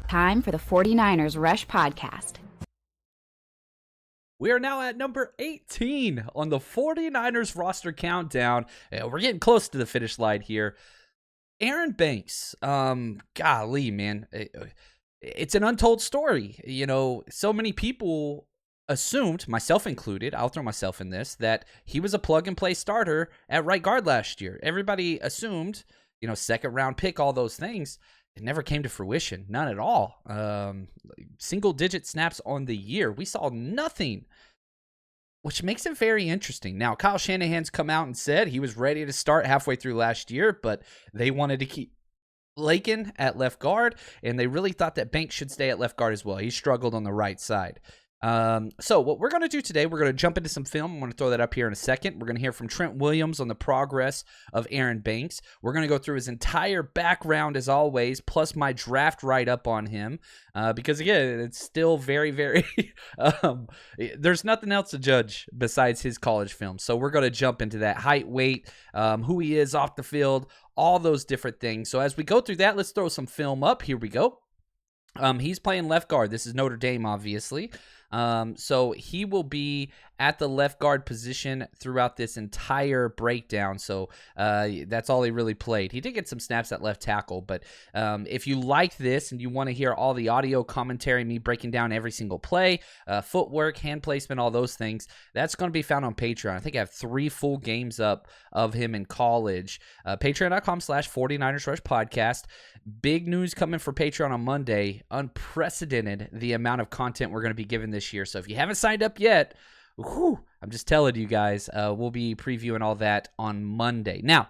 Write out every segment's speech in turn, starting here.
Time for the 49ers Rush Podcast. We are now at number 18 on the 49ers roster countdown. We're getting close to the finish line here. Aaron Banks, golly, man. It's an untold story. You know, so many people assumed, myself included, I'll throw myself in this, that he was a plug-and-play starter at right guard last year. Everybody assumed, second-round pick, all those things. It never came to fruition, none at all. Single-digit snaps on the year. We saw nothing, which makes it very interesting. Now, Kyle Shanahan's come out and said he was ready to start halfway through last year, but they wanted to keep Laken at left guard, and they really thought that Banks should stay at left guard as well. He struggled on the right side. So what we're going to do today, we're going to jump into some film. I'm going to throw that up here in a second. We're going to hear from Trent Williams on the progress of Aaron Banks. We're going to go through his entire background as always, plus my draft write-up on him, because again, it's still very, very, there's nothing else to judge besides his college film. So we're going to jump into that height, weight, who he is off the field, all those different things. So as we go through that, let's throw some film up. Here we go. He's playing left guard. This is Notre Dame, obviously. So he will be at the left guard position throughout this entire breakdown. So that's all he really played. He did get some snaps at left tackle, but if you like this and you want to hear all the audio commentary, me breaking down every single play, footwork, hand placement, all those things, that's going to be found on Patreon. I think I have 3 full games up of him in college. Patreon.com/49ers Rush Podcast. Big news coming for Patreon on Monday. Unprecedented the amount of content we're going to be giving this year. So if you haven't signed up yet, I'm just telling you guys, we'll be previewing all that on Monday. Now,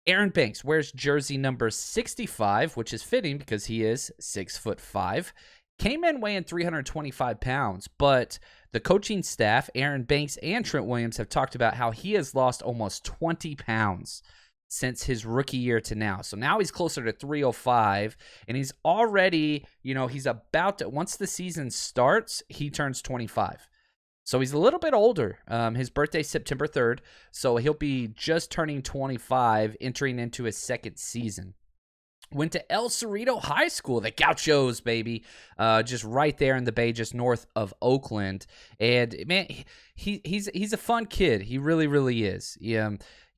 Aaron Banks wears jersey number 65, which is fitting because he is 6'5". Came in weighing 325 pounds, but the coaching staff, Aaron Banks and Trent Williams, have talked about how he has lost almost 20 pounds since his rookie year to now. So now he's closer to 305, and he's already, he's about to, once the season starts, he turns 25. So he's a little bit older. His birthday's September 3rd, so he'll be just turning 25, entering into his second season. Went to El Cerrito High School, the Gauchos, baby, just right there in the Bay, just north of Oakland. And, man, he's a fun kid. He really, really is.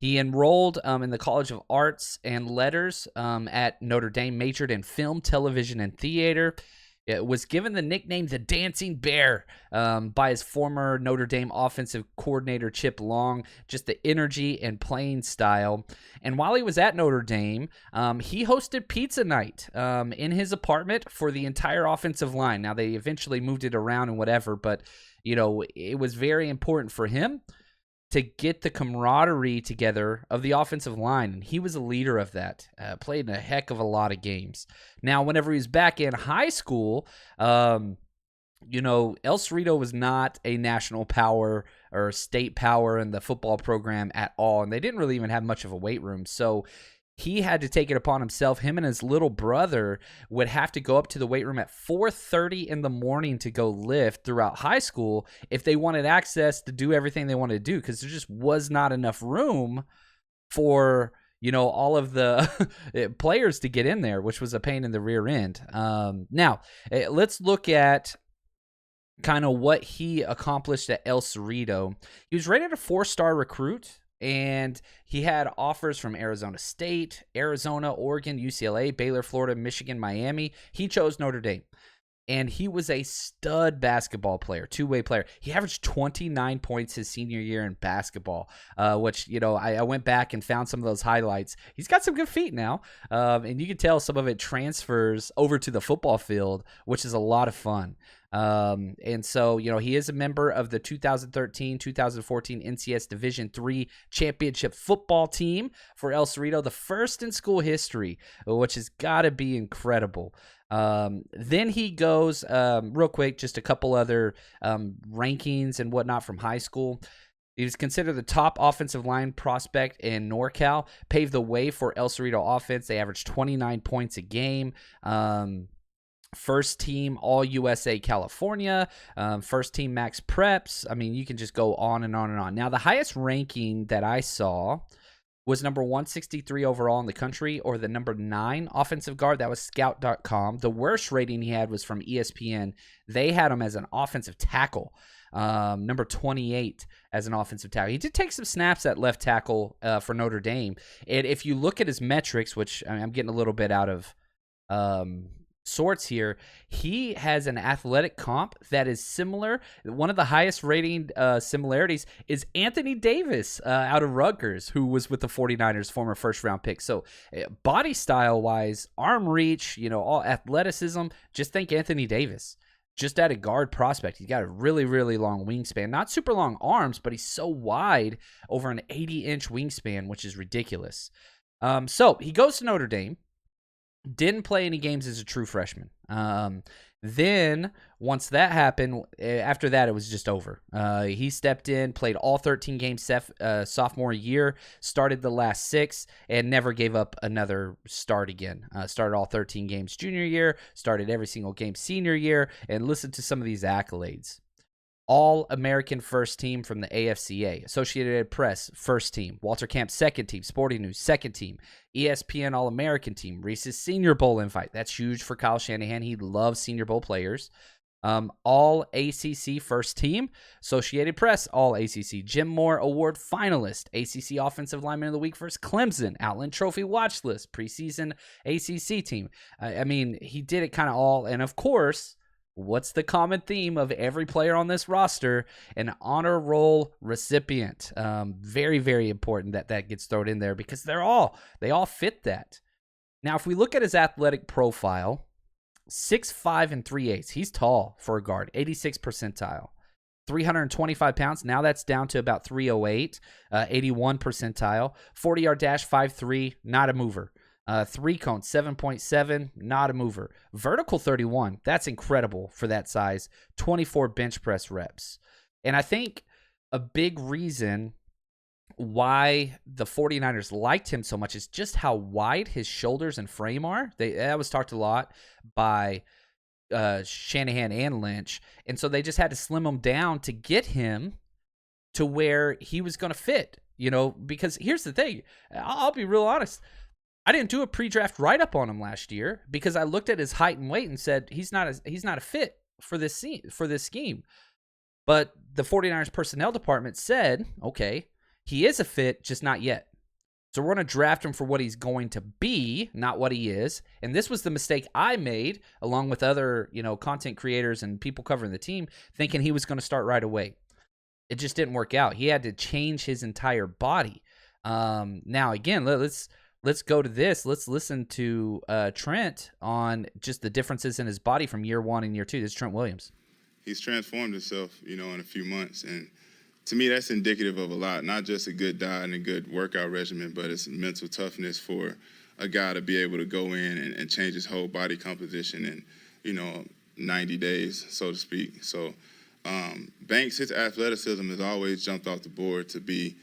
He enrolled in the College of Arts and Letters at Notre Dame, majored in film, television, and theater. It was given the nickname the Dancing Bear by his former Notre Dame offensive coordinator, Chip Long, just the energy and playing style. And while he was at Notre Dame, he hosted pizza night in his apartment for the entire offensive line. Now, they eventually moved it around and whatever, but, it was very important for him to get the camaraderie together of the offensive line, and he was a leader of that. Played in a heck of a lot of games. Now, whenever he was back in high school, El Cerrito was not a national power or state power in the football program at all, and they didn't really even have much of a weight room. So he had to take it upon himself. Him and his little brother would have to go up to the weight room at 4:30 in the morning to go lift throughout high school if they wanted access to do everything they wanted to do, because there just was not enough room for, all of the players to get in there, which was a pain in the rear end. Now, let's look at kind of what he accomplished at El Cerrito. He was rated a 4-star recruit. And he had offers from Arizona State, Arizona, Oregon, UCLA, Baylor, Florida, Michigan, Miami. He chose Notre Dame. And he was a stud basketball player, two-way player. He averaged 29 points his senior year in basketball, which, I went back and found some of those highlights. He's got some good feet now, and you can tell some of it transfers over to the football field, which is a lot of fun. And so, he is a member of the 2013-2014 NCS Division III championship football team for El Cerrito, the first in school history, which has got to be incredible. Then he goes, real quick, just a couple other rankings and whatnot from high school. He was considered the top offensive line prospect in NorCal, paved the way for El Cerrito offense. They averaged 29 points a game. First team All-USA California, first team Max Preps. I mean, you can just go on and on and on. Now, the highest ranking that I saw was number 163 overall in the country, or the number 9 offensive guard. That was scout.com. The worst rating he had was from ESPN. They had him as an offensive tackle, number 28 as an offensive tackle. He did take some snaps at left tackle for Notre Dame. And if you look at his metrics, which I'm getting a little bit out of sorts here, he has an athletic comp that is similar. One of the highest rating similarities is Anthony Davis out of Rutgers, who was with the 49ers, former first-round pick. So body style-wise, arm reach, all athleticism, just think Anthony Davis. Just at a guard prospect. He's got a really, really long wingspan. Not super long arms, but he's so wide over an 80-inch wingspan, which is ridiculous. So he goes to Notre Dame. Didn't play any games as a true freshman. Then, once that happened, after that, it was just over. He stepped in, played all 13 games sophomore year, started the last 6, and never gave up another start again. Started all 13 games junior year, started every single game senior year, and listened to some of these accolades. All-American first team from the AFCA, Associated Press first team, Walter Camp second team, Sporting News second team, ESPN All-American team, Reese's Senior Bowl invite. That's huge for Kyle Shanahan. He loves Senior Bowl players. All-ACC first team, Associated Press All-ACC, Jim Moore Award finalist, ACC Offensive Lineman of the Week versus Clemson, Outland Trophy watch list, preseason ACC team. I mean, he did it kind of all, and of course, what's the common theme of every player on this roster? An honor roll recipient. Very, very important that gets thrown in there because they all fit that. Now, if we look at his athletic profile, 6'5" and 3/8. He's tall for a guard, 86th percentile. 325 pounds. Now that's down to about 308, 81 percentile. 40-yard dash, 5'3", not a mover. 3-cone, 7.7, not a mover. Vertical 31, that's incredible for that size. 24 bench press reps. And I think a big reason why the 49ers liked him so much is just how wide his shoulders and frame are. That was talked a lot by Shanahan and Lynch. And so they just had to slim him down to get him to where he was going to fit, because here's the thing. I'll be real honest. I didn't do a pre-draft write-up on him last year because I looked at his height and weight and said he's not a fit for this scheme. But the 49ers personnel department said, okay, he is a fit, just not yet. So we're going to draft him for what he's going to be, not what he is. And this was the mistake I made, along with other, content creators and people covering the team, thinking he was going to start right away. It just didn't work out. He had to change his entire body. Now, again, let's go to this. Let's listen to Trent on just the differences in his body from year 1 and year 2. This is Trent Williams. He's transformed himself, in a few months. And to me, that's indicative of a lot, not just a good diet and a good workout regimen, but it's mental toughness for a guy to be able to go in and change his whole body composition in, 90 days, so to speak. So Banks, his athleticism has always jumped off the board to be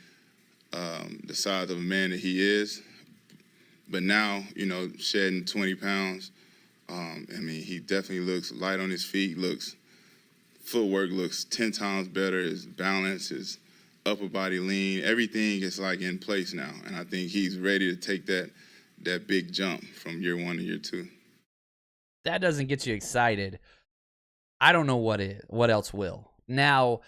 the size of a man that he is. But now, shedding 20 pounds, he definitely looks light on his feet, footwork looks 10 times better, his balance, his upper body lean, everything is in place now. And I think he's ready to take that big jump from year 1 to year 2. That doesn't get you excited. I don't know what else will. Now,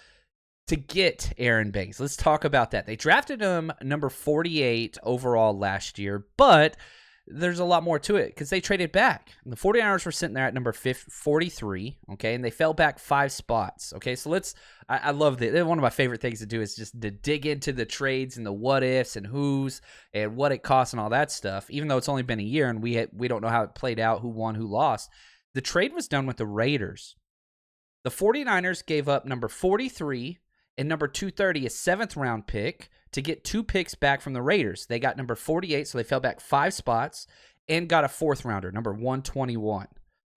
to get Aaron Banks, let's talk about that. They drafted him number 48 overall last year, but there's a lot more to it because they traded back. And the 49ers were sitting there at number 43, okay, and they fell back 5 spots, okay? So I love that. One of my favorite things to do is just to dig into the trades and the what-ifs and who's and what it costs and all that stuff, even though it's only been a year and we don't know how it played out, who won, who lost. The trade was done with the Raiders. The 49ers gave up number 43 and number 230, a 7th-round pick, to get 2 picks back from the Raiders. They got number 48, so they fell back 5 spots, and got a 4th-rounder, number 121.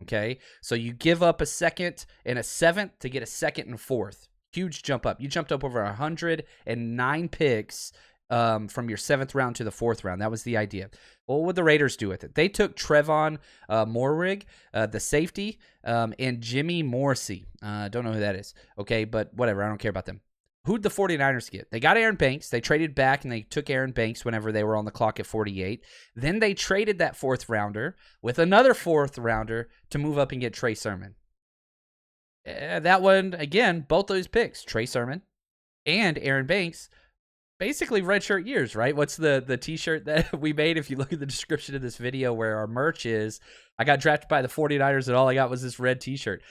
Okay? So you give up a 2nd and a 7th to get a 2nd and 4th. Huge jump up. You jumped up over 109 picks from your 7th round to the 4th round. That was the idea. Well, what would the Raiders do with it? They took Trevon Moehrig, the safety, and Jimmy Morrissey. Don't know who that is. Okay, but whatever. I don't care about them. who'd the 49ers get? They got Aaron Banks. They traded back, and they took Aaron Banks whenever they were on the clock at 48. Then they traded that 4th rounder with another 4th rounder to move up and get Trey Sermon. That one, again, both those picks, Trey Sermon and Aaron Banks, basically redshirt years, right? What's the t-shirt that we made? If you look at the description of this video where our merch is, I got drafted by the 49ers and all I got was this red t-shirt.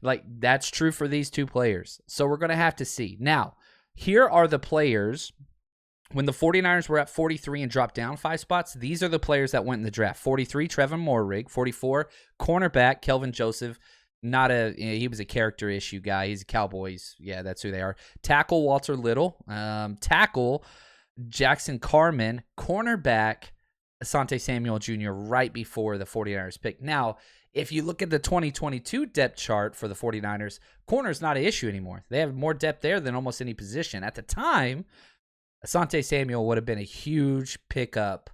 Like, that's true for these two players. So we're going to have to see. Now, here are the players. When the 49ers were at 43 and dropped down 5 spots, these are the players that went in the draft. 43, Trevin Moehrig. 44, cornerback, Kelvin Joseph. He was a character issue guy. He's a Cowboys. Yeah, that's who they are. Tackle, Walter Little. Tackle, Jackson Carman. Cornerback, Asante Samuel Jr. right before the 49ers pick. Now, if you look at the 2022 depth chart for the 49ers, corner is not an issue anymore. They have more depth there than almost any position. At the time, Asante Samuel would have been a huge pickup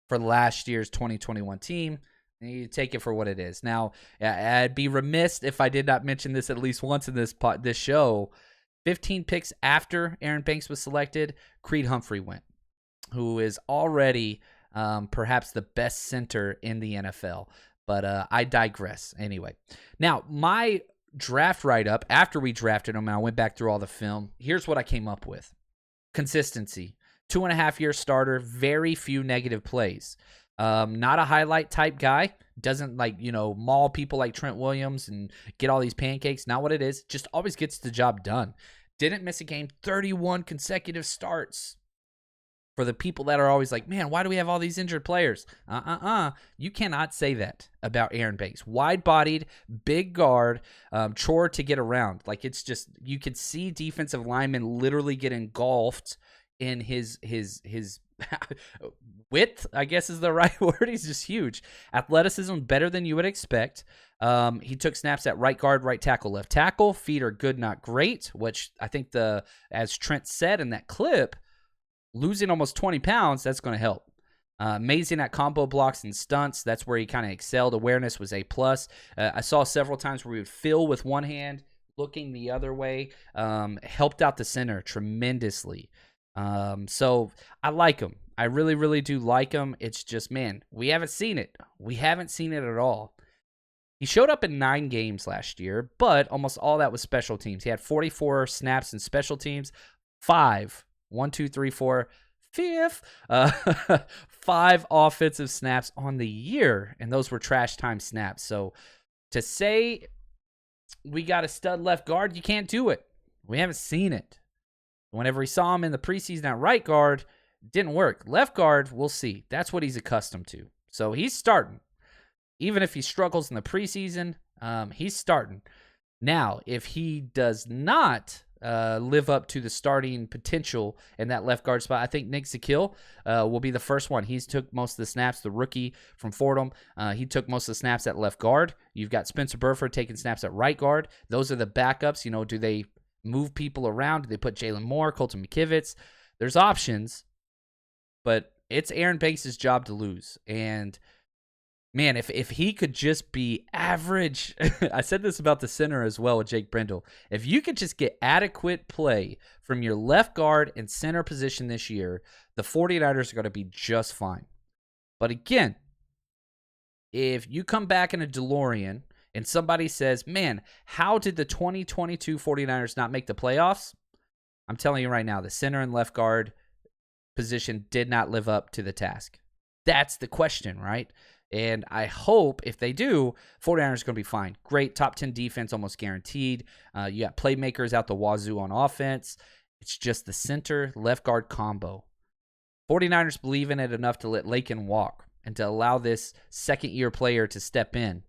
for last year's 2021 team. You take it for what it is. Now, I'd be remiss if I did not mention this at least once in this show. 15 picks after Aaron Banks was selected, Creed Humphrey went, who is already perhaps the best center in the NFL. But I digress. Anyway, now my draft write-up, after we drafted him, and I went back through all the film, here's what I came up with. Consistency. 2.5-year starter, very few negative plays. Not a highlight type guy. Doesn't maul people like Trent Williams and get all these pancakes. Not what it is. Just always gets the job done. Didn't miss a game. 31 consecutive starts. For the people that are always like, man, why do we have all these injured players? You cannot say that about Aaron Banks. Wide-bodied, big guard, chore to get around. Like, it's just, you could see defensive linemen literally get engulfed in his width, I guess is the right word. He's just huge. Athleticism better than you would expect. He took snaps at right guard, right tackle, left tackle. Feet are good, not great, which I think as Trent said in that clip, losing almost 20 pounds, that's going to help. Amazing at combo blocks and stunts. That's where he kind of excelled. Awareness was A+. I saw several times where he would fill with one hand, looking the other way. Helped out the center tremendously. So I like him. I really, really do like him. It's just, man, we haven't seen it. We haven't seen it at all. He showed up in 9 games last year, but almost all that was special teams. He had 44 snaps in special teams, 5 offensive snaps on the year, and those were trash time snaps. So to say we got a stud left guard, you can't do it. We haven't seen it. Whenever we saw him in the preseason at right guard, didn't work. Left guard, we'll see. That's what he's accustomed to. So he's starting. Even if he struggles in the preseason, he's starting. Now, if he does not live up to the starting potential in that left guard spot, I think Nick Zakiel will be the first one. He's took most of the snaps, the rookie from Fordham. He took most of the snaps at left guard. You've got Spencer Burford taking snaps at right guard. Those are the backups. Do they move people around? Do they put Jalen Moore, Colton McKivitz? There's options, but it's Aaron Banks' job to lose. And man, if he could just be average, I said this about the center as well with Jake Brendel. If you could just get adequate play from your left guard and center position this year, the 49ers are going to be just fine. But again, if you come back in a DeLorean and somebody says, man, how did the 2022 49ers not make the playoffs? I'm telling you right now, the center and left guard position did not live up to the task. That's the question, right? And I hope if they do, 49ers are going to be fine. Great top 10 defense, almost guaranteed. You got playmakers out the wazoo on offense. It's just the center left guard combo. 49ers believe in it enough to let Laken walk and to allow this second-year player to step in.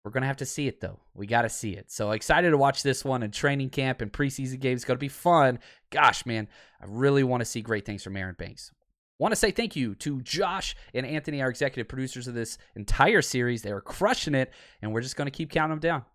We're going to have to see it, though. We got to see it. So excited to watch this one in training camp and preseason games. It's going to be fun. Gosh, man, I really want to see great things from Aaron Banks. Want to say thank you to Josh and Anthony, our executive producers of this entire series. They are crushing it, and we're just going to keep counting them down.